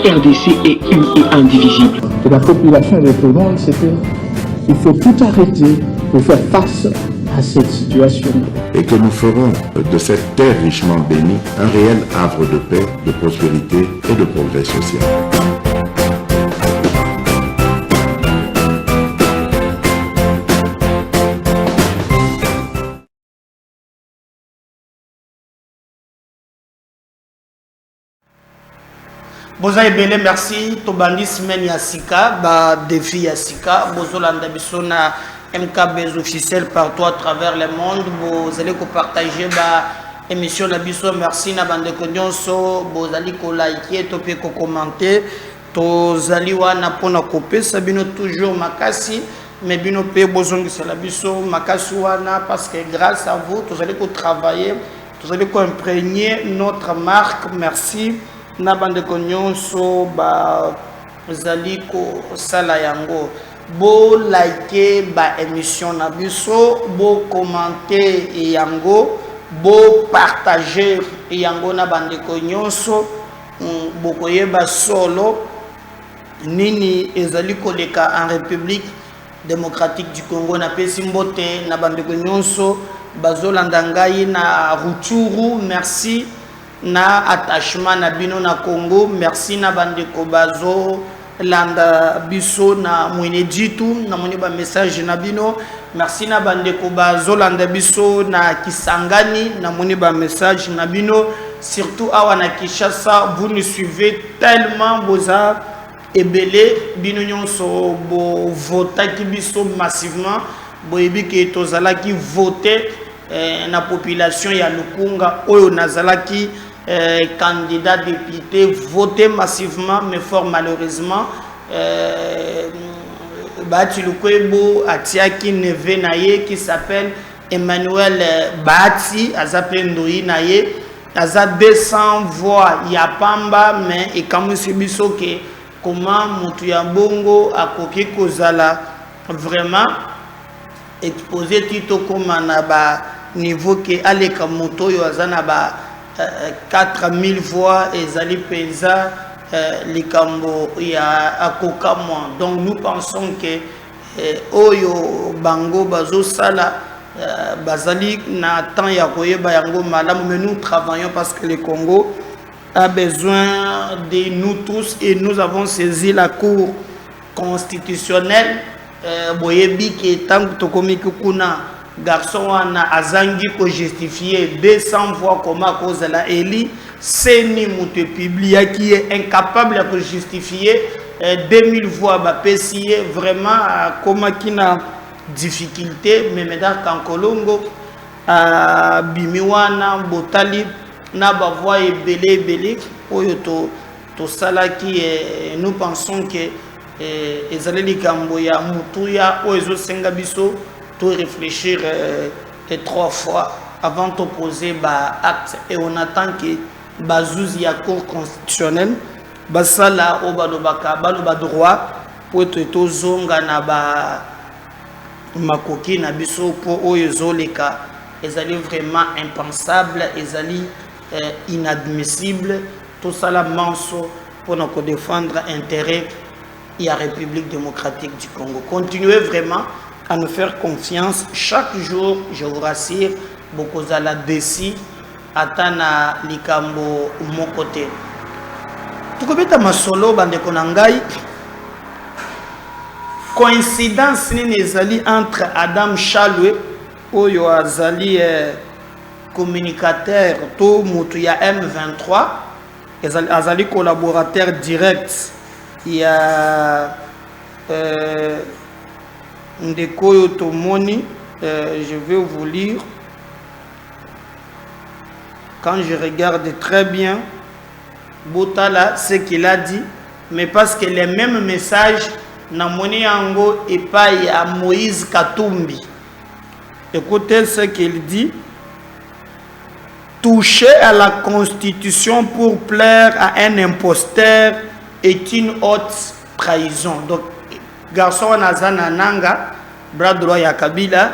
RDC est une et indivisible. Et la population répondante, c'est qu'il faut tout arrêter pour faire face à cette situation. Et que nous ferons de cette terre richement bénie un réel havre de paix, de prospérité et de progrès social. Boza ebele merci tobandi semaine ya sika ba défi ya sika bozolanda biso na MKB's officiel partout à travers le monde. Vous allez partager ba émission na biso. Merci na bande ko nyonso bozali ko liker to pe ko commenter to zali wana pona kope sabino toujours makasi mais bino pe bozongi la biso makasi wana parce que grâce à vous vous allez ko travailler, vous allez ko imprégner notre marque. Merci na bande ko nyonso ba zali ko sala yango. Bo liker ba émission na biso, bo commenter yango, bo partager yango na bande ko nyonso, bo koyeba solo nini ezali koleka en République démocratique du Congo na pesi mbote na bande ko nyonso bazolanda ngai na Rutshuru. Merci na attachement na bino na Congo. Merci na bande ko bazo landa biso na mwene ditu na moni ba message na bino. Merci na bande ko bazo landa biso na Kisangani na moni ba message na bino. Surtout awa na Kinshasa, vous nous suivez tellement boza ebele bino nyonso bo vota ki biso massivement bo ebi ke tozala ki voter na population ya Lukunga oyo nazala ki candidat député voté massivement mais fort malheureusement Bati Lukwebo atiaki neve naye qui s'appelle Emmanuel Bati azapendoi naye aza 200 voix ya pamba mais et comme biso ke comment mutu ya bongo akoki kozala vraiment exposé tito comme na ba niveau ke aleka moto yo azana ba 4000 voix et Zali Penza les Cambo ya akoka moi. Donc nous pensons que oyo bango bazo sala bazali na temps ya koyeba yango malamu, mais nous travaillons parce que le Congo a besoin de nous tous et nous avons saisi la Cour constitutionnelle boyebi ke tangu tokomiki kuna garçon wana azangi ko justifier 200 voix comme à cause de la Eli, c'est ni mutu publié qui est incapable de justifier 2000 voix ba pesier vraiment comme qui na difficulté mais medar kankolongo bimiwana botali na ba voix ebele oyo to sala qui nous pensons que ezaleli kambo ya mutuya oyo senga biso to réfléchir 3 fois avant de poser ba acte et on attend que bazouzi ya cour constitutionnelle basala o balobaka baloba droit pour to zonga na ba makoki na biso po oyo zoleka ezali vraiment impensable, ezali inadmissible. Tout ça la manso pour nous défendre intérêt et la République démocratique du Congo. Continuez vraiment à nous faire confiance chaque jour, je vous rassure, beaucoup à la déci, atana likambo mon côté. Tout comme ma solo bande konangai, coïncidence ni nezali entre Adam Chalwe, oyo azali communicateur to mutu ya M23, azali collaborateur direct. Il y a Ndekoyo Tomoni, je vais vous lire. Quand je regarde très bien, Botala, ce qu'il a dit, mais parce que les mêmes messages, Namoni Ango et pas à Moïse Katumbi. Écoutez ce qu'il dit. Toucher à la Constitution pour plaire à un imposteur est une haute trahison. Donc, garçon Nazana Nanga, bras droit ya Kabila,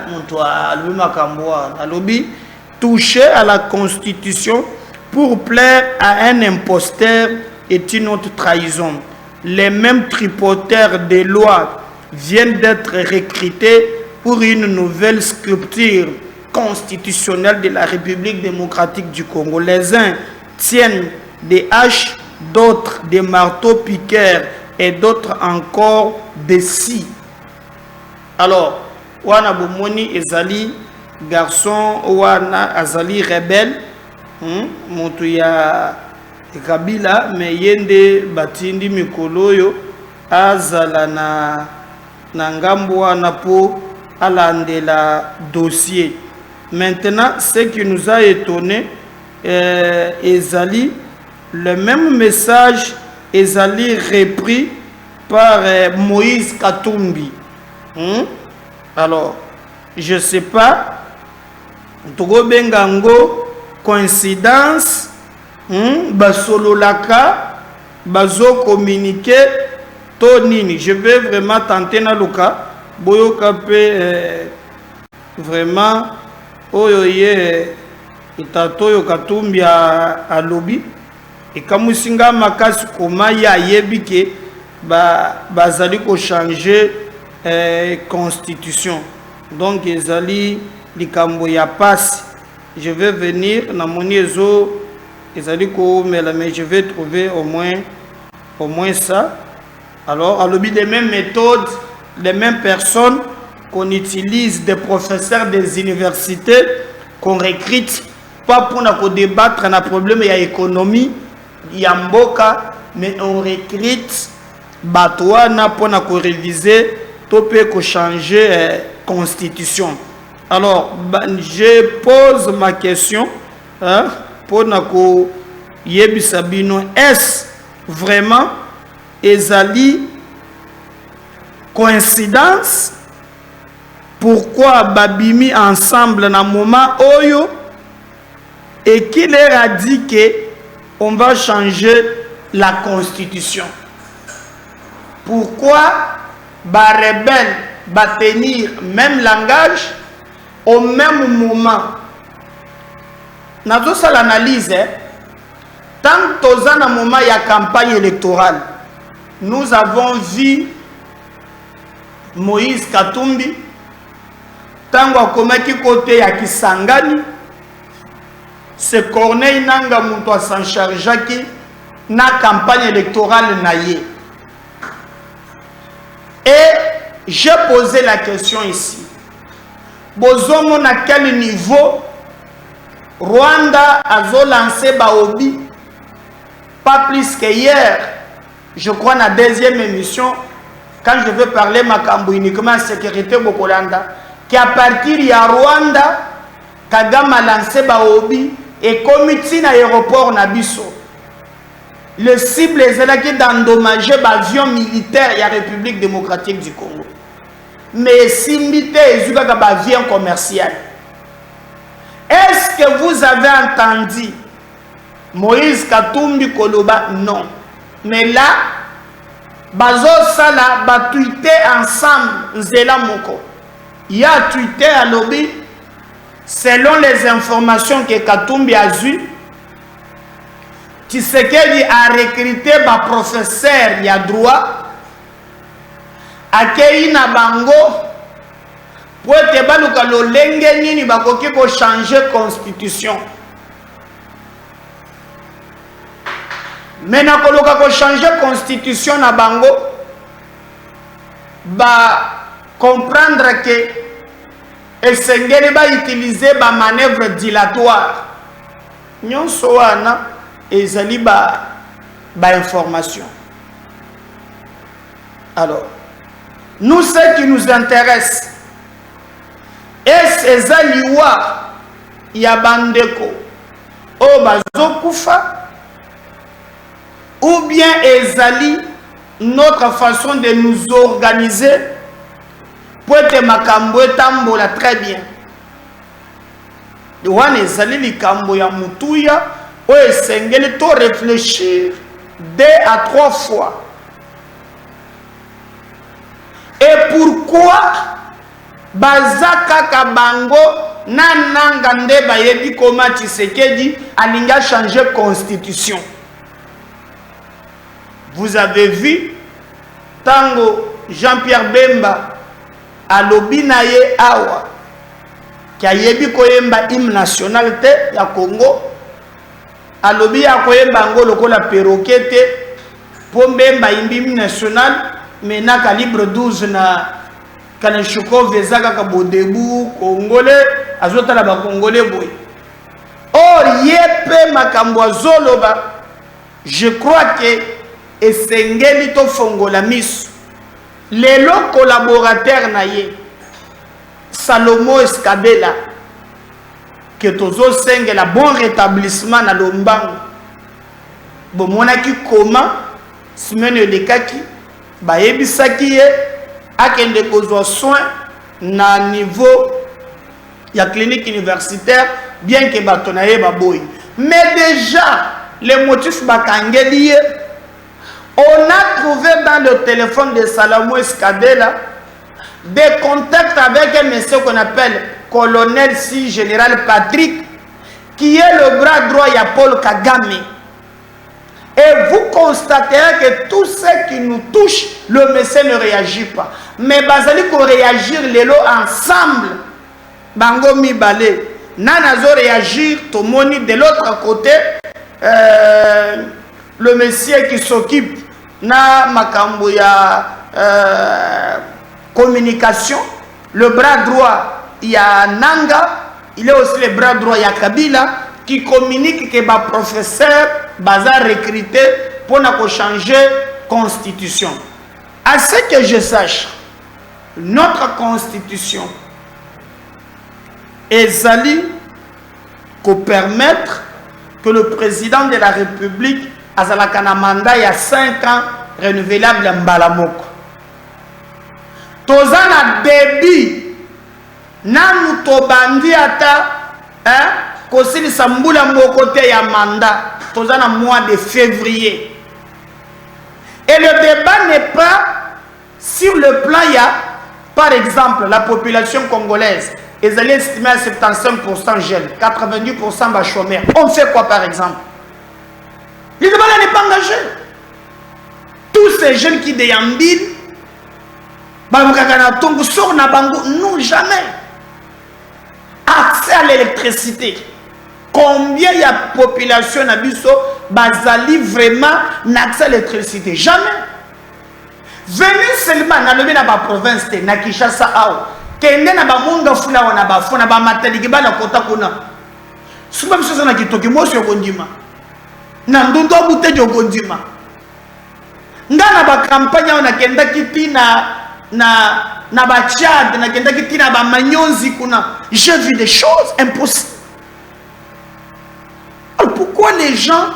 toucher à la Constitution pour plaire à un imposteur est une autre trahison. Les mêmes tripoteurs des lois viennent d'être recrutés pour une nouvelle sculpture constitutionnelle de la République démocratique du Congo. Les uns tiennent des haches, d'autres des marteaux piqueurs et d'autres encore des scies. Alors, wana bomoni ezali garçon wana azali rebelle, moto ya Kabila me yende batindi mikoloyo azala na ngambo wana po alandela dossier. Maintenant, ce qui nous a étonné, ezali le même message ezali repris par Moïse Katumbi. Alors, je ne sais pas, Togo Bengango, coïncidence, Basololaka, Bazo communiqué, Tonini. Je vais vraiment tenter na luka, Boyoka pe vraiment, Oyoye, Itatoyo Katumbi a lobby, et Kamusinga Makas Koma ya yebike, bazali ko changer constitution. Donc ezali likambo ya passe. Je vais venir na moniezo ezali ko mais je vais trouver au moins ça. Alors à l'objet des mêmes méthodes, les mêmes personnes qu'on utilise, des professeurs des universités qu'on recrute pas pour débattre na problème ya économie ya mboka, mais on recrute batouana pour réviser topé ko changer constitution. Alors je pose ma question pour nako yebisabino, est-ce vraiment ezali coïncidence? Pourquoi babimi ensemble na moment oyo et qui leur a dit que on va changer la constitution? Pourquoi ba rebelle va tenir même langage au même moment? Nazo ça l'analyse, tant aux un moment il y a campagne électorale, nous avons vu Moïse Katumbi tango akomaki côté ya Kisangani, c'est Corneille Nanga muto a s'en chargeaki na campagne électorale naye. Et j'ai posé la question ici. Bozomo à quel niveau Rwanda a lancé Baobi? Pas plus que hier, je crois, dans la deuxième émission, quand je vais parler Makambo uniquement sécurité Bokolanda, qu'à partir de Rwanda, Kagame a lancé Baobi et comité dans l'aéroport Nabiso. Le cible est qui d'endommager l'avion militaire de la République démocratique du Congo. Mais Simbité est un avion commercial. Est-ce que vous avez entendu Moïse Katumbi Koloba? Non. Mais là, Bazo Sala va tweeter ensemble Zela Moko. Il y a tweeté à lobby, selon les informations que Katumbi a eues, Tshisekedi a recruté un professeur il y a droit akei na bango pour te baluka lolenge nini bakoki ko changer constitution. Mais na koloka ko changer constitution na bango ba comprendre que esengeli ba utiliser ba manœuvre dilatoire nyonso wana ezali ba information. Alors nous, ce qui nous intéresse, est-ce ezaliwa ya bandeko o bazokufa, ou bien ezali notre façon de nous organiser pour que makambo etambola très bien. Wana ezali likambo ya mutuya o esengeli to réfléchir 2 à 3 fois. Et pourquoi Bazaka Kabango nananga nde ba yebi koma Tshisekedi alinga changer constitution? Vous avez vu, Tango Jean-Pierre Bemba, à l'Obinaye Awa, qui a yebi koyemba hymne national te ya Congo, à l'Obi ya koyemba ngo lokola perroquet te, pour Bemba hymne national, mais na calibre 12 na Kalashnikov vezaka ka bodebu congolais, azota la ba congolais boy. Or yepe makambo azoloba, je crois que esengeli to fongola miso. Les collaborateurs naye Salomo Escadela que tozo senge la bon rétablissement na lombango bon monaki comment Simone Lekaki ba yebisaki ye akende kozwa soin na niveau ya clinique universitaire bien que batonaye baboy mais déjà les motifs bakangeli ye. On a trouvé dans le téléphone de Salomo Escadela des contacts avec un monsieur qu'on appelle colonel si général Patrick, qui est le bras droit de Paul Kagame. Et vous constaterez que tout ce qui nous touche, le monsieur ne réagit pas. Mais Bazali pour réagir les lots ensemble, Bango Mibale, Nanazo réagir, Tomoni de l'autre côté, le monsieur qui s'occupe na makambo ya communication, le bras droit il y a Nanga, il est aussi le bras droit il y a Kabila qui communique que ba professeur baza recruté pour na changer constitution. À ce que je sache, notre constitution ezali ko permettre que le président de la République azalaka na mandat ya 5 ans renouvelable mbalamoko. Toza na débit nanu tobandi ata kosilisa mbula moko te ya mandat. Toza na mois de février. Et le débat n'est pas sur le plan ya, par exemple, la population congolaise est estimée à 75% jeunes, 90% bas chômeurs. On fait quoi par exemple? Le débat n'est pas engagé. Tous ces jeunes qui déambulent, non, jamais. Accès à l'électricité. Combien il y a de population à Bisso, Bazali vraiment n'accès à l'électricité? Jamais. Venez seulement dans la province de Nakishasa Ao. Kende na ba munga funa wana ba funa ba mataliki ba na kota kuna. Suba biso na kitoki mosi okondima. Na ndundo bute jokondima. Ngana ba kampanya wana kenda kiti na ba Tchad na kenda kiti na ba Manyonzi kuna. J'ai vu des choses impossibles. Alors pourquoi les gens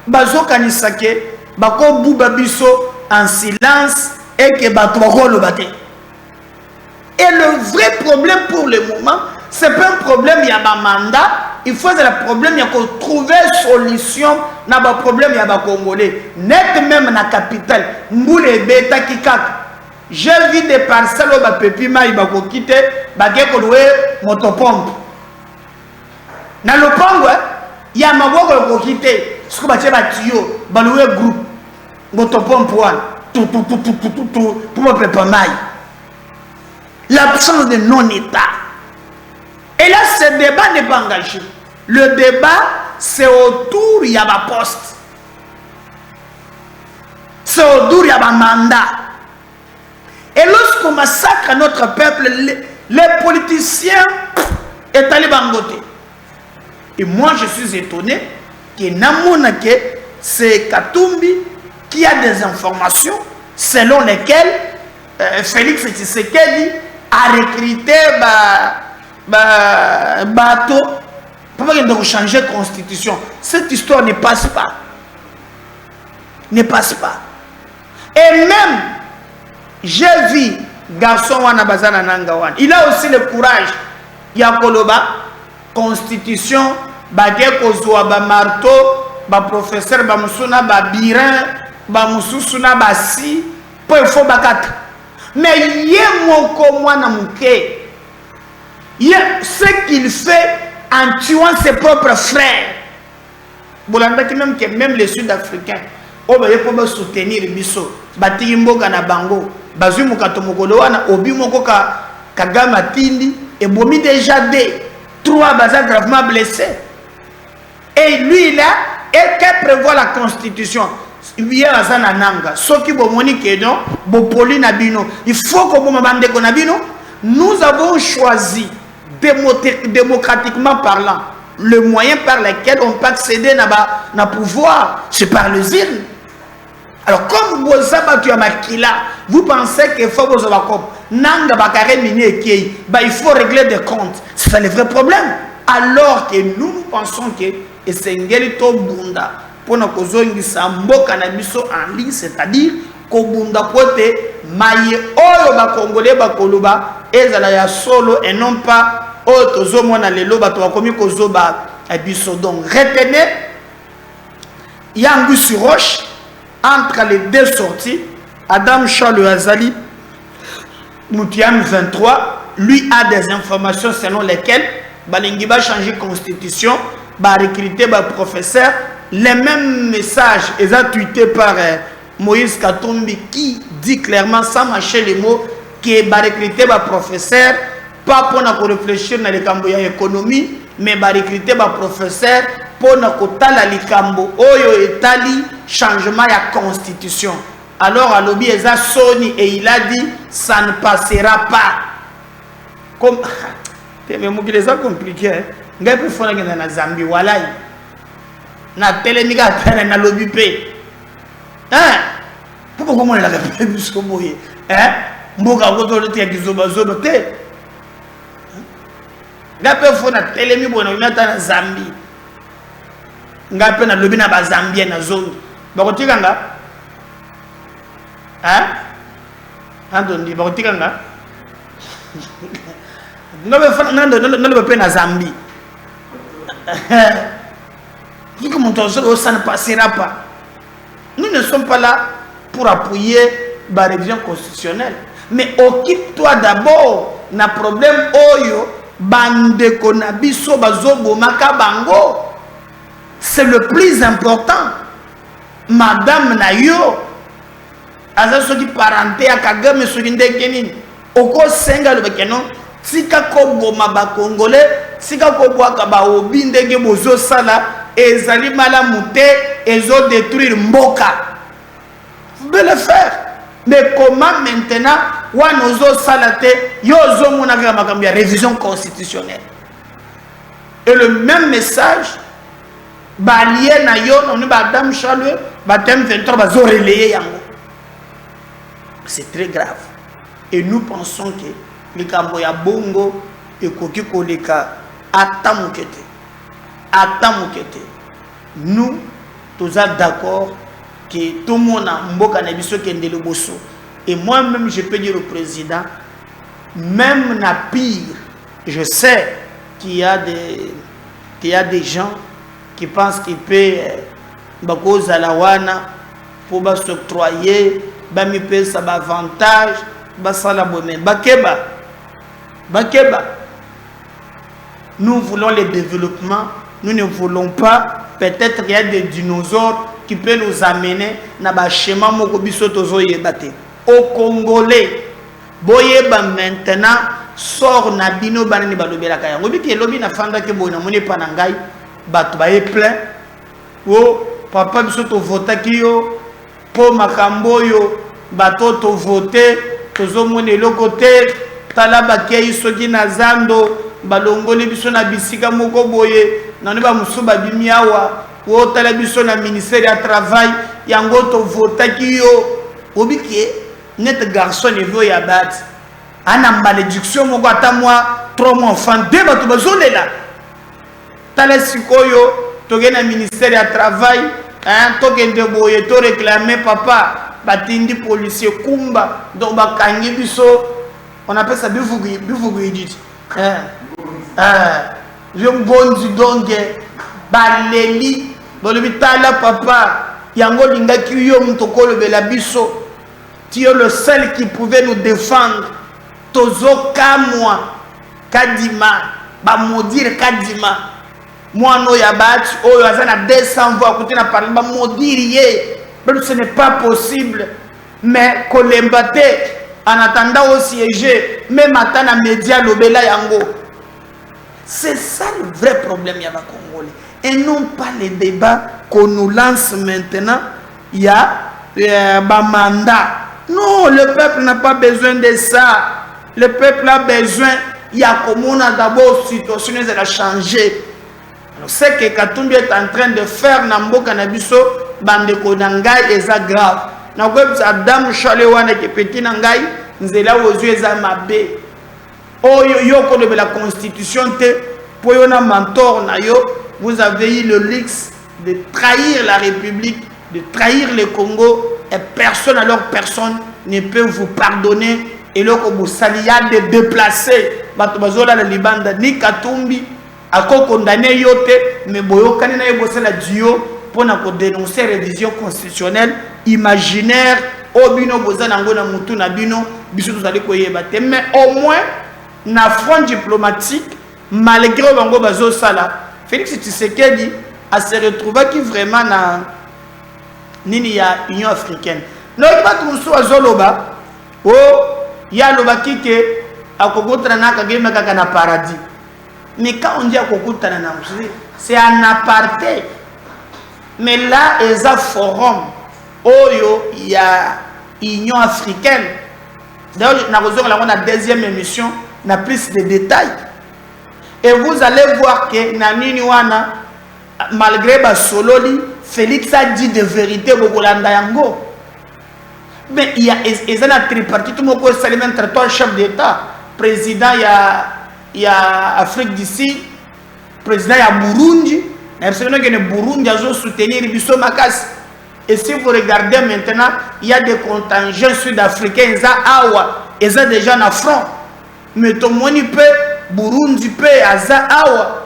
bazo kanisake bako buba biso en silence et que bato rolo bate? Et le vrai problème pour le moment, ce n'est pas un problème, il y a un mandat, il faut que le problème, il y a trouver une solution dans le problème, il y a un Congolais. Net même dans la capitale, Mboule Beta Kikak. J'ai vu des parcelles où les pépima ils vont quitter, ils vont louer motopompe. Dans le Congo, il y a un maboko qui vont quitter, ce qu'on va dire, tuyau, ils vont louer groupe, motopompe, pour me préparer. L'absence de non-État. Et là, ce débat n'est pas engagé. Le débat, c'est autour, il y a ma poste. C'est autour, il y a ma mandat. Et lorsqu'on massacre notre peuple, les politiciens est allé bangoter. Et moi, je suis étonné que c'est Katumbi qui a des informations selon lesquelles Félix Tshisekedi a recruté bateau pour changer de constitution. Cette histoire ne passe pas. Ne passe pas. Et même, j'ai vu garçon Wana Bazana Nangawan. Il a aussi le courage. Il y a Koloba, constitution, Bagé Kozwa, Marteau, professeur Bamusuna, Birin, Bamususuna, Basi, pour il faut Bakata. Mais il y a ce qu'il fait en tuant ses propres frères. Même les Sud-Africains, o ba yepo ba soutenir biso batiki mboka na bango bazui mukato mokolo wana obi moko Kagame atindi et bomi déjà des 3 baza gravement blessés et lui là et que prévoit la constitution hier azana nanga soki bomoni que non bopoli na bino il faut que boma bande ko na bino. Nous avons choisi démocratiquement parlant le moyen par lequel on peut accéder à pouvoir, c'est par les îles. Alors comme vous pensez qu'il faut vous il faut régler des comptes. C'est ça le vrai problème. Alors que nous pensons que c'est un bunda pour nous en ligne, c'est-à-dire kobunda pote maye oyo ba congolais ba koloba ezala ya solo et non pas oyo mona lelo bato bakomi kozoba biso. Donc retenez yangu sur roche entre les deux sorties Adam Charles Azali Moutiam 23 lui a des informations selon lesquelles balingi ba changer constitution ba recruter ba professeur les mêmes messages ont tweeté par Moïse Katumbi qui dit clairement sans mâcher les mots que va recruter un professeur pas pour réfléchir dans les cambo économie mais va recruter un professeur pour kotala likambo oyo etali changement ya constitution. Alors à lobby eza Sony et il a dit ça ne passera pas comme mais mo les a compliqué ngai pour fona na Zambie walai na telemika na lobby pe. Pourquoi comment on l'a fait jusqu'au bout? Mboka koto te kizoba zoba te. Ngape fona telemi bona unata na Zambie. Ngape na lobi na ba Zambia na zone. Bakotika nga? Andondi bakotika nga? Ngape fona nando pe na Zambie. Comment ça ne passera pas? Nous ne sommes pas là pour appuyer la révision constitutionnelle. Mais occupe-toi d'abord na problème oyo bande konabiso bazobo makabango. C'est le plus important. Madame Nayo aza soki parenté à Kagame soki ndekenini oko senga le bekeno tika ko boma ba congolais tika ko bwaka ba obi ndenge bozo sala ezali malamu te ezo détruire mboka. Vous pouvez le faire. Mais comment maintenant wanozo salate yozo monaka makambi ya révision constitutionnelle. Et le même message balié na yo on ba Adam Charles batem 23 bazo relayer yango. C'est très grave. Et nous pensons que likambo ya bongo ekoki koleka atamukete. Nous tous d'accord que tout le monde a mboka na biso kende le bosso. Et moi-même je peux dire au président, même na pire, je sais qu'il y a des gens qui pensent qu'ils peuvent bako zalawana pour s'octroyer bami pe sa avantage basala bomen bakeba. Nous voulons le développement. Nous ne voulons pas, peut-être qu'il y a des dinosaures qui peuvent nous amener dans le schéma au Congolais. Boyeba maintenant sort na bino banani balobela kaya. Ngobi ke lobi na fanda ke boina moni panangai batu ba e plein. O papa biso to vota kiyo po makambo yo bato to voter tozo moni lokote talaba ke soki na zando balongoli biso na bisika moko boye nani ba musuba bimiawa wo tala biso na ministère ya travail yango to vota kiyo obikie net garçon niveau ya bat ana malédiction moko ata moi 3 mois enfant de bato bazolela tala sikoyo toge na ministère ya travail tokende boye to réclamer papa batindi policier kumba donc bakangi biso on appelle ça bivugu edit je bondi donc baleli bolibitala papa yango lingaki yo mutokolo bela biso tu es le seul qui pouvait nous défendre tozoka moi kadima ba maudire kadima moi no ya bat oyo azana 200 voix côté na parler ba maudire ye ce n'est pas possible. Mais Kolembate, en attendant au siéger, même à la média, l'obéla yango. C'est ça le vrai problème, il y a les Congolais. Et non pas les débats qu'on nous lance maintenant, il y a un mandat. Non, le peuple n'a pas besoin de ça. Le peuple a besoin, il y a comme on a d'abord situation, elle a changé. Ce que Katumbi est en train de faire, Nambo Kanabiso, Bandeko Nangai, et ça grave. Na Adam Chalewana qui petit Nangai, nous est là aux yeux Zamabe. Oh yo de la constitution pour yon mentor na yo, vous avez eu le luxe de trahir la République, de trahir le Congo, et personne alors personne ne peut vous pardonner. Et là comme vous salia de déplacer, Batobazola la Libanda ni Katumbi a condamné yote, mais boyo kanina yebosa la duo pour dénoncer révision constitutionnelle imaginaire. Obino bozana ngona mutu na bino biso tozali koyeba te, mais au moins na front diplomatique malgré bango bazo sala Félix Tshisekedi a se retrouvé qui vraiment na nini ya Union africaine. Donc batu azoloba o ya loba kike akokutana na kageme kaka na paradis. Mais quand on dit akokutana na c'est un aparté. Mais là il y a un forum oyo il y a Union africaine. D'ailleurs on a la deuxième émission na plus de détails. Et vous allez voir que Nanini Wana, malgré Basololi, Félix a dit de vérité Bogolanda Yango. Mais il y a un tripartite, tout le monde peut saluer entre trois chefs d'État. Président, il y a Afrique d'ici, président, il y a Burundi. Il y a Burundi a soutenir Bisso Makas. Et si vous regardez maintenant, il y a des contingents sud-africains, ils ont déjà en front. Mais tout le monde peut, Burundi peut, Awa.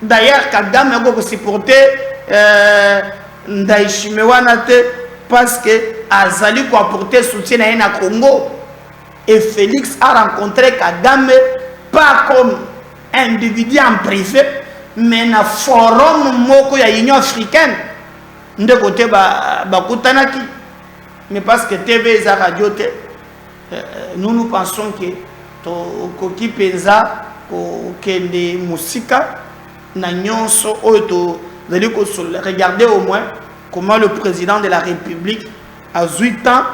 D'ailleurs, Kagame a supporté Ndaïchimewanate parce que Azali a apporté soutien à Congo. Et Félix a rencontré Kagame pas comme individu en privé, mais dans le forum de l'Union africaine. De côté, mais parce que TV et radio, nous pensons que Koki Penza, Kende Moussika, Nanyonso, regardez au moins comment le président de la République, à 8 ans,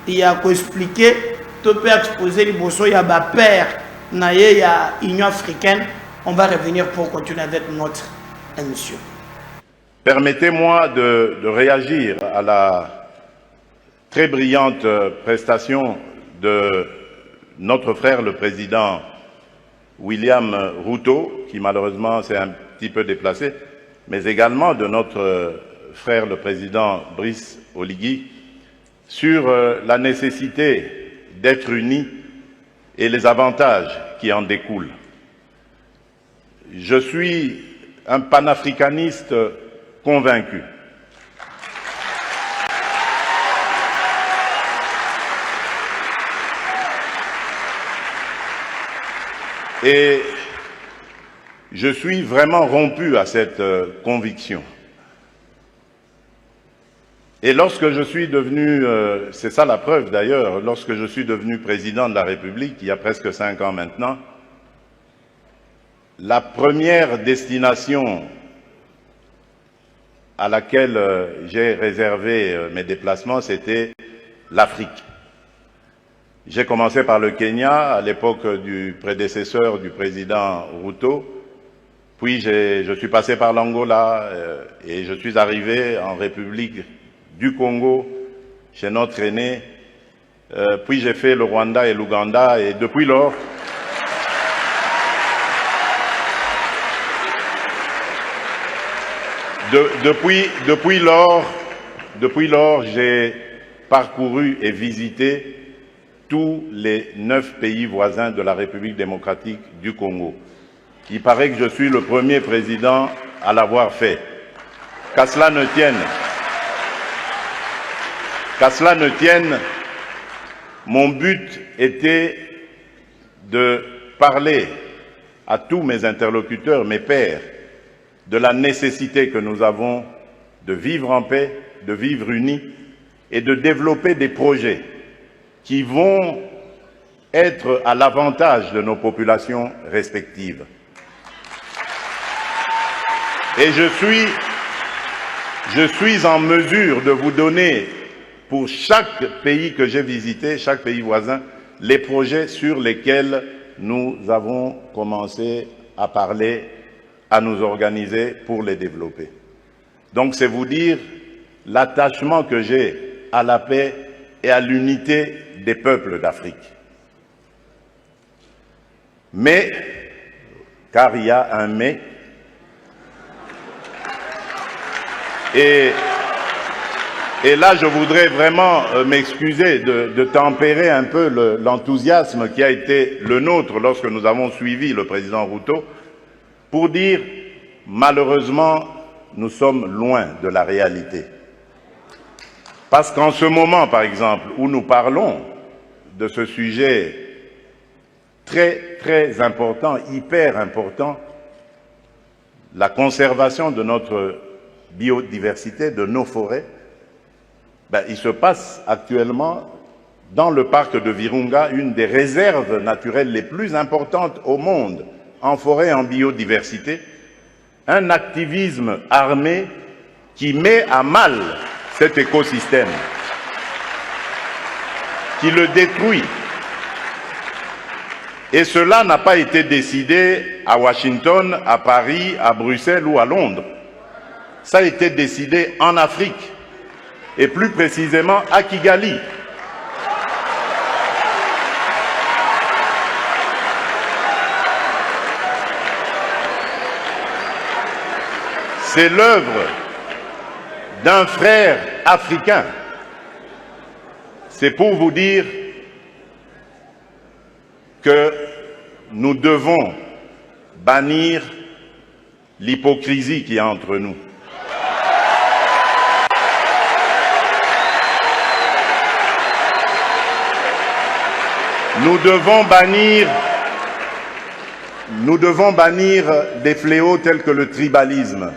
il a expliqué, tout peut exposer les bossos, il y a un père, il y a l'Union africaine. On va revenir pour continuer avec notre émission. Permettez-moi de réagir à la très brillante prestation de notre frère le président William Ruto, qui malheureusement s'est un petit peu déplacé, mais également de notre frère le président Brice Oligui, sur la nécessité d'être unis et les avantages qui en découlent. Je suis un panafricaniste convaincu. Et je suis vraiment rompu à cette conviction. Et lorsque je suis devenu, c'est ça la preuve d'ailleurs, lorsque je suis devenu président de la République, il y a presque 5 ans maintenant, la première destination à laquelle j'ai réservé mes déplacements, c'était l'Afrique. J'ai commencé par le Kenya, à l'époque du prédécesseur du président Ruto, puis je suis passé par l'Angola et je suis arrivé en République du Congo, chez notre aîné, puis j'ai fait le Rwanda et l'Ouganda, et depuis lors, depuis lors, j'ai parcouru et visité tous les 9 pays voisins de la République démocratique du Congo. Il paraît que je suis le premier président à l'avoir fait. Qu'à cela ne tienne, mon but était de parler à tous mes interlocuteurs, mes pairs, de la nécessité que nous avons de vivre en paix, de vivre unis, et de développer des projets qui vont être à l'avantage de nos populations respectives. Et je suis en mesure de vous donner, pour chaque pays que j'ai visité, chaque pays voisin, les projets sur lesquels nous avons commencé à parler, à nous organiser pour les développer. Donc c'est vous dire l'attachement que j'ai à la paix et à l'unité des peuples d'Afrique. Mais, car il y a un mais, et là je voudrais vraiment m'excuser de tempérer un peu l'enthousiasme qui a été le nôtre lorsque nous avons suivi le président Ruto, pour dire malheureusement nous sommes loin de la réalité. Parce qu'en ce moment, par exemple, où nous parlons de ce sujet très, très important, hyper important, la conservation de notre biodiversité, de nos forêts, il se passe actuellement dans le parc de Virunga une des réserves naturelles les plus importantes au monde, en forêt et en biodiversité, un activisme armé qui met à mal cet écosystème, qui le détruit. Et cela n'a pas été décidé à Washington, à Paris, à Bruxelles ou à Londres. Ça a été décidé en Afrique, et plus précisément à Kigali. C'est l'œuvre d'un frère africain. C'est pour vous dire que nous devons bannir l'hypocrisie qui est entre nous. Nous devons bannir des fléaux tels que le tribalisme,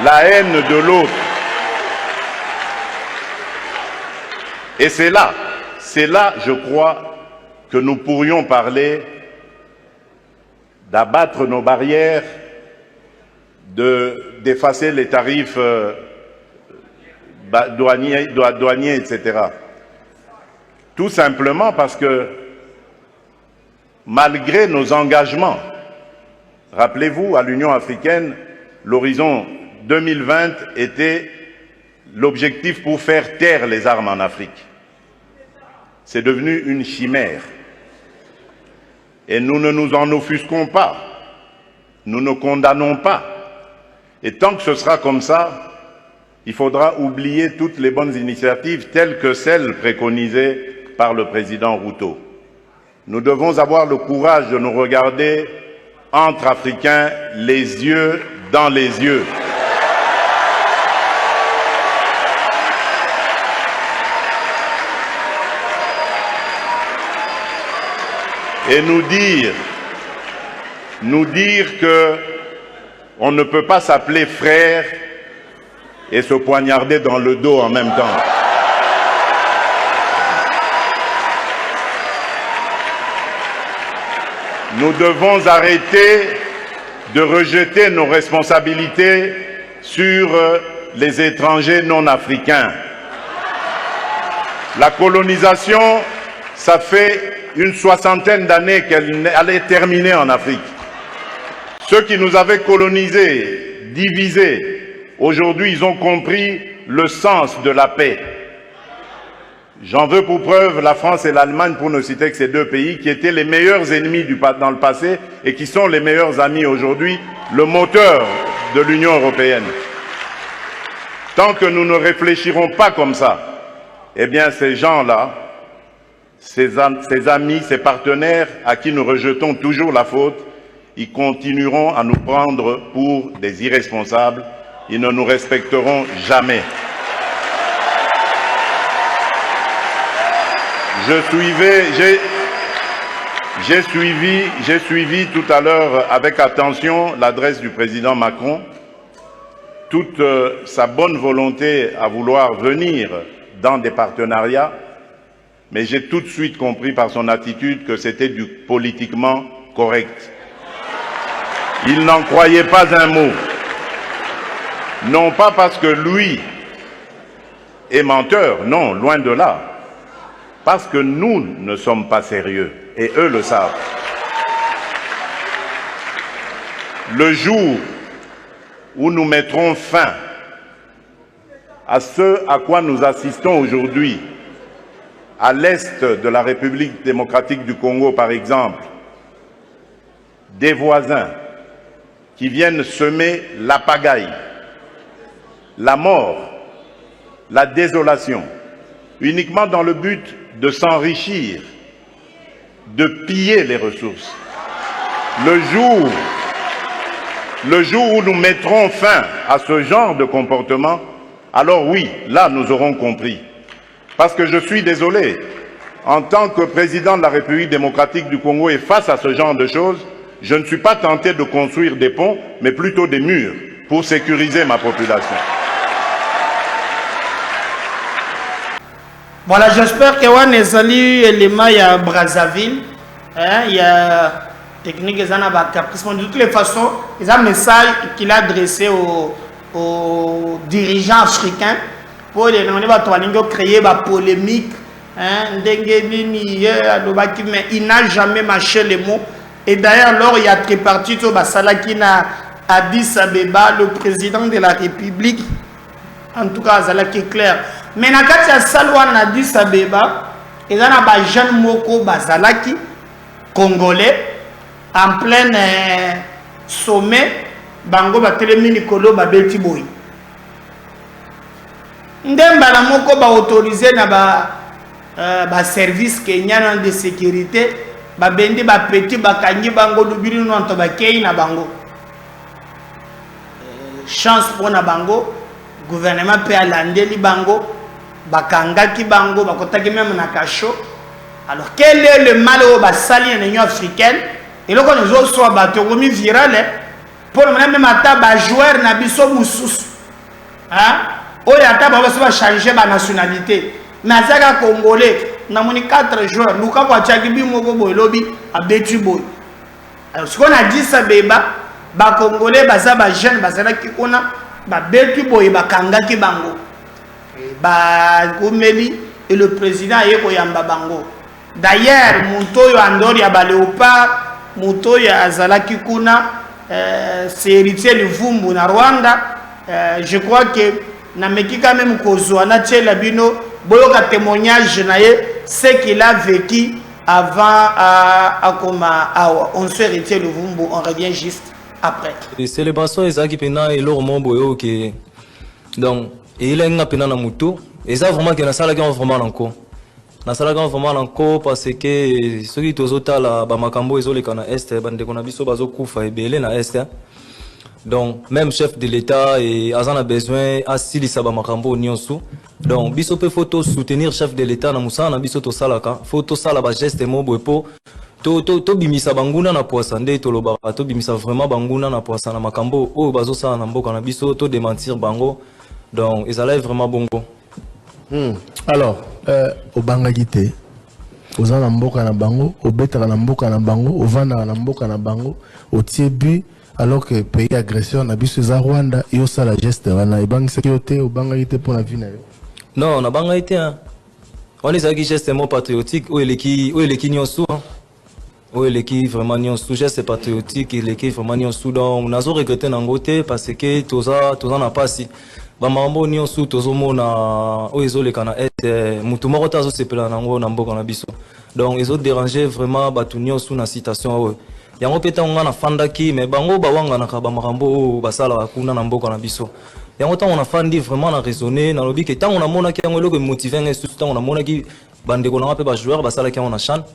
la haine de l'autre. Et c'est là, je crois, que nous pourrions parler d'abattre nos barrières, d'effacer les tarifs douaniers, etc. Tout simplement parce que, malgré nos engagements, rappelez-vous, à l'Union africaine, l'horizon 2020 était l'objectif pour faire taire les armes en Afrique. C'est devenu une chimère. Et nous ne nous en offusquons pas. Nous ne condamnons pas. Et tant que ce sera comme ça, il faudra oublier toutes les bonnes initiatives telles que celles préconisées par le président Ruto. Nous devons avoir le courage de nous regarder entre Africains, les yeux dans les yeux. Et nous dire que on ne peut pas s'appeler frère et se poignarder dans le dos en même temps. Nous devons arrêter de rejeter nos responsabilités sur les étrangers non africains. La colonisation, ça fait une soixantaine d'années qu'elle allait terminer en Afrique. Ceux qui nous avaient colonisés, divisés, aujourd'hui ils ont compris le sens de la paix. J'en veux pour preuve la France et l'Allemagne, pour ne citer que ces deux pays, qui étaient les meilleurs ennemis dans le passé et qui sont les meilleurs amis aujourd'hui, le moteur de l'Union européenne. Tant que nous ne réfléchirons pas comme ça, eh bien ces gens-là, ces amis, ces partenaires à qui nous rejetons toujours la faute, ils continueront à nous prendre pour des irresponsables, ils ne nous respecteront jamais. J'ai suivi tout à l'heure avec attention l'adresse du président Macron, toute sa bonne volonté à vouloir venir dans des partenariats, mais j'ai tout de suite compris par son attitude que c'était du politiquement correct. Il n'en croyait pas un mot. Non pas parce que lui est menteur, non, loin de là. Parce que nous ne sommes pas sérieux, et eux le savent. Le jour où nous mettrons fin à ce à quoi nous assistons aujourd'hui, à l'est de la République démocratique du Congo par exemple, des voisins qui viennent semer la pagaille, la mort, la désolation, uniquement dans le but de s'enrichir, de piller les ressources. Le jour où nous mettrons fin à ce genre de comportement, alors oui, là nous aurons compris. Parce que je suis désolé, en tant que président de la République démocratique du Congo et face à ce genre de choses, je ne suis pas tenté de construire des ponts, mais plutôt des murs pour sécuriser ma population. Voilà, j'espère que on est allé élément il y a Brazzaville, il y a technique ils en a caprice. De toutes les façons, il y a un message qu'il a adressé aux dirigeants africains pour les créer une polémique, mais il n'a jamais mâché les mots. Et d'ailleurs, lors il y a tripartite au Basalaki na Addis Abeba, le président de la République, en tout cas, Zalaki clair. Mais na kati ya salwa na Addis Abeba, il y a un jeune moko Bazalaki, congolais, en plein sommet, bango ba telemi nikolo ba beti boy. Ndemba na moko ba autorisé na ba service kenyan de sécurité, ba bendi ba petit ba kanyi bango lubiri no anto ba kei na bango. Chance pour na bango, gouvernement peut alandeli bango, bakangaki bango, bakotaki même na kacho. Alors quel est le mal au basali en Union africaine? Et là quand nous autres soit batogomi viral pour le même ata ba joueur na biso mususu. Hein? Oya ata ba va changer ba nationalité. Mais azaka congolais na moni 4 joueurs, luka kwa chaki bi moko boy lobby a betu boy. Alors ce qu'on a dit ça beba ba congolais baza ba jeune bazala ki ona ba betu boy ba kangaki bango. Ba gomeli et le président yeko yamba bango. D'ailleurs, Moutoyo Andori à Léopard, Moutoyo Azalaki Kuna, c'est héritier du Vumbu na Rwanda. Je crois que Nameki quand même Kozoana Tchelabino, Boyoka témoignage ce qu'il a vécu avant on se héritier du Vumbu, on revient juste après. Les célébrations, ils ont et leur mot boyo qui donc il a une pena na Mouto, et ça vraiment que na sala qui vraiment encore. Nasalaka vraiment encore parce que ceux qui tozota la bamakambo ezoleka na est bande kona biso bazokufa ebele na est. Donc même chef de l'état et azana besoin asilisa bamakambo nyonso. Donc biso pe photo soutenir chef de l'état na musana biso to salaka photo sala ba geste mobo po to bimisa banguna na poisa nde to lobaka to bimisa vraiment banguna na poisa na makambo o bazosala na mboka na biso to démentir bango. Donc ezala vraiment bongo. Alors, au Bangagite, aux Anamboka na bango, au Betara Namboka na bango, au Vana Namboka na bango, au Tiebu, alors que pays agression na biso za Rwanda, yo ça la geste, wana ibang sécurité au Bangagite pour la vie na yo. Non, na Bangagite hein. On est qui geste mot patriotique, où est qui nyonso, où est qui vraiment nyonso geste patriotique, il est qui vraiment nyonso donc on a regretté nangote parce que toza na pasi. Bamambo nyonso tozomona o ezoleka na est mutu moko tazo sepela nango na mboka na biso donc ezo déranger vraiment batu nyonso na citation o yango peta nga na fandaki mais bango bawanga na ka bamakambo basala kuna na mboka na biso yango tant on a fandi vraiment na raisonner na lobi que tant on a mona ki yango loko motiver nga tout tant on a mona ki bande ko na pe ba joueur basala ki on a chan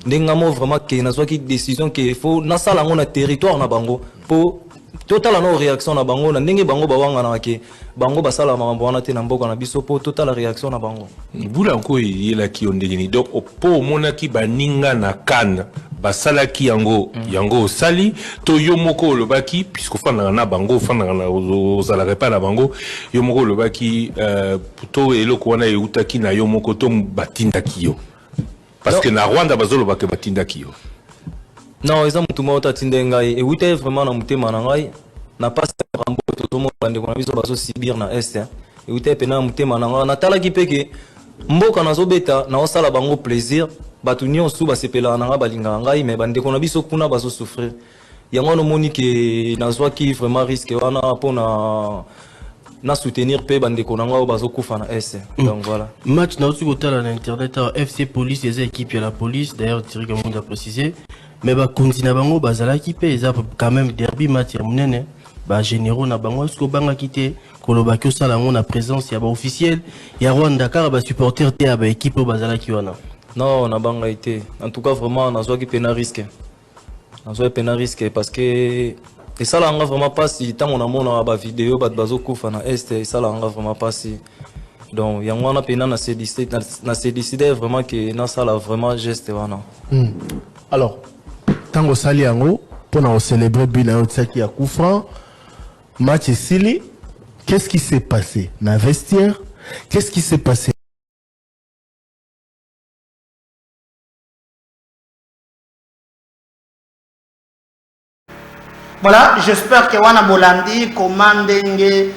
ndenga mo vraiment que na soit ki décision que faut na sala ngona territoire na bango pour total no réaction na bango na ndenge bango bawanga na ke bango basala mambo wana te na mboka na biso po total réaction na bango bula nko yela ki ondegeni donc po monaki baninga na kan basalaki yango yango osali to yo moko olobaki puisque fanda na bango fanda na ozala repa na bango yo moko olobaki to eloko wana eutaki na yo moko to batindaki yo parce que na Rwanda bazolobaka batindaki yo. Non, ils ont tout le monde à Tindengai. Et oui, vraiment, dans mon manangai, n'a pas rambo tout le monde bande qu'on a vu sur baso Sibir na est. Et oui, pena mon manangai. Na tala ki peke, mboka na zobeta na osala bango plaisir. Batuni on sou ba sepela nanga balinga ngai, mais bande qu'on a vu sur kuna baso souffrir. Yango no moni ke na zwa ki vraiment risque wana pona na soutenir pe bande qu'on a baso kufa na est. Donc voilà. Match na aussi côté à l'internet FC Police les équipes de la police d'ailleurs Thierry Gamond a précisé. Mais bah continue bango bazala qui paye ça quand même derby match ya munene ba généraux na bango est-ce que banga quitté kolobaki osala ngo na présence ya ba officiel ya Rwanda car ba supporter te ba équipe bazala ki wana non na banga été en tout cas vraiment na zo ki pena risque parce que et ça là on vraiment pas si tant on a mona ba vidéo ba bazo kufa na est et ça là on vraiment pas si donc yango on a pena na se décider vraiment que na ça là vraiment geste wana alors tango sali yango pour célébrer Bila Otsaki à coup franc match Sili, qu'est-ce qui s'est passé dans le vestiaire? Qu'est-ce qui s'est passé? Voilà, j'espère que wana bolandi commandenge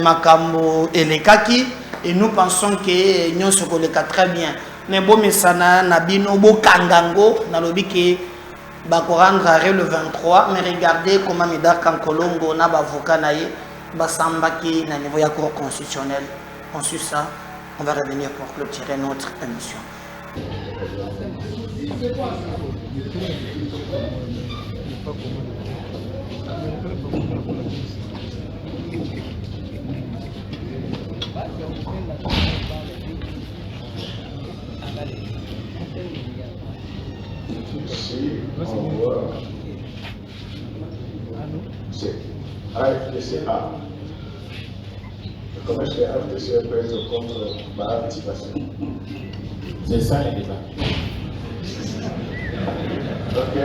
makambo elekaki et nous pensons que nous se koleka très bien. Mais bon mesana nabino bo kangango na lobi ke ba ko rendre arrêt le 23 mais regardez comment Médard Kankolongo na ba avocat naie ba sambaki na niveau ya cour constitutionnel. Ensuite ça, on va revenir pour clôturer notre émission. C'est AFDCA. Comment est-ce que AFDCA peut être contre ma participation? C'est ça le débat. Ok.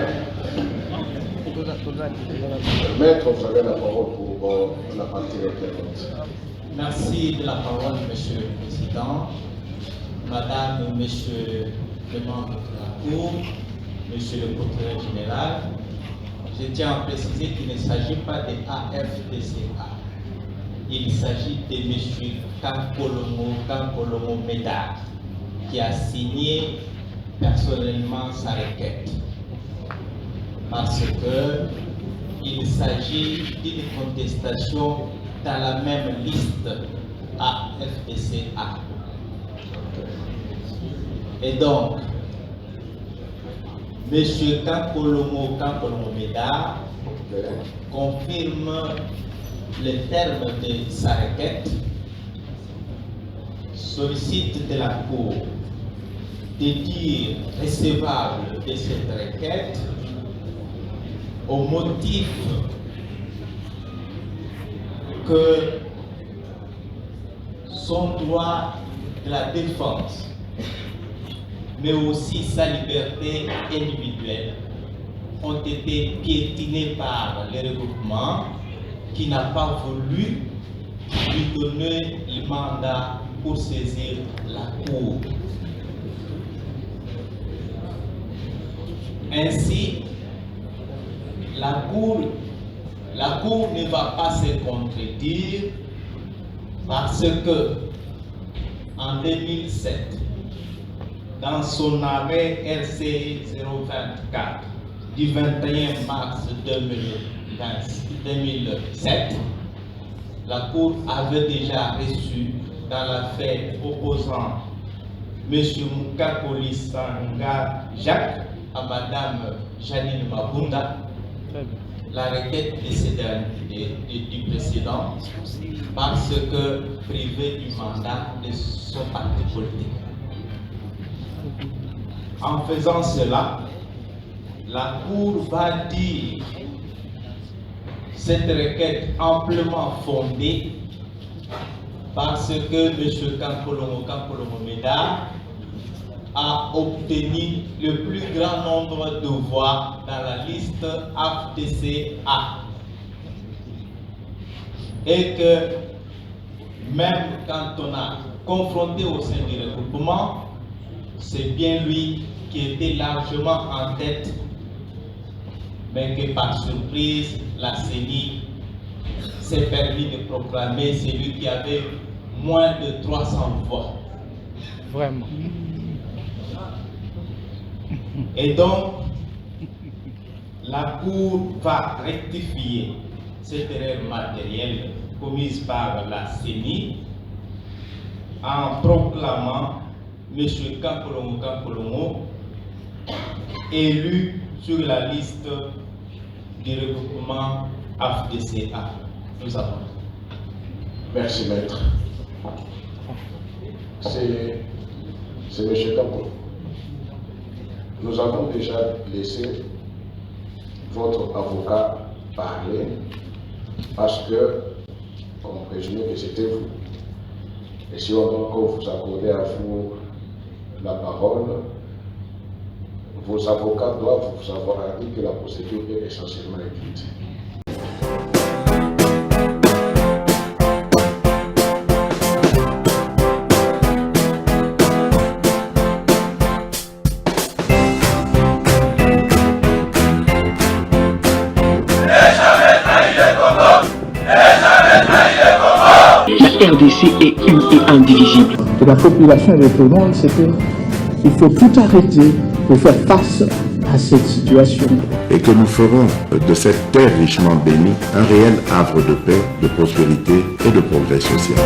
Maître, vous avez la parole pour la partie représentante. Merci de la parole, Monsieur le Président, Madame et Monsieur le membre de la Cour, Monsieur le procureur général. Je tiens à préciser qu'il ne s'agit pas de AFDCA. Il s'agit de M. Kankolomo Médard, qui a signé personnellement sa requête. Parce qu'il s'agit d'une contestation dans la même liste AFDCA. Et donc, M. Kankolomo Médard confirme le terme de sa requête, sollicite de la Cour de dire recevable de cette requête au motif que son droit de la défense, mais aussi sa liberté individuelle, ont été piétinés par le regroupement qui n'a pas voulu lui donner le mandat pour saisir la Cour. Ainsi, la Cour ne va pas se contredire parce que en 2007, dans son arrêt RC 024 du 21 mars 2007, la Cour avait déjà reçu dans l'affaire opposant M. Mukakoli Sanga Jacques à Mme Janine Mabunda la requête du précédent parce que privé du mandat de son parti politique. En faisant cela, la Cour va dire cette requête amplement fondée parce que M. Kampolongo Meda a obtenu le plus grand nombre de voix dans la liste AFDC-A. Et que même quand on a confronté au sein du regroupement, c'est bien lui qui était largement en tête, mais que par surprise, la CENI s'est permis de proclamer celui qui avait moins de 300 voix. Vraiment. Et donc, la Cour va rectifier cette erreur matérielle commise par la CENI en proclamant M. Kampolongo élu sur la liste du regroupement AFDC-A. Nous avons. Merci, maître. C'est M. Kampolongo. Nous avons déjà laissé votre avocat parler parce que on présumait que c'était vous. Et si on doit encore vous accorder à vous la parole, vos avocats doivent vous avoir dit que la procédure est essentiellement écrite. La RDC est une et indivisible. Que la population répondante, c'est qu'il faut tout arrêter pour faire face à cette situation. Et que nous ferons de cette terre richement bénie un réel havre de paix, de prospérité et de progrès social.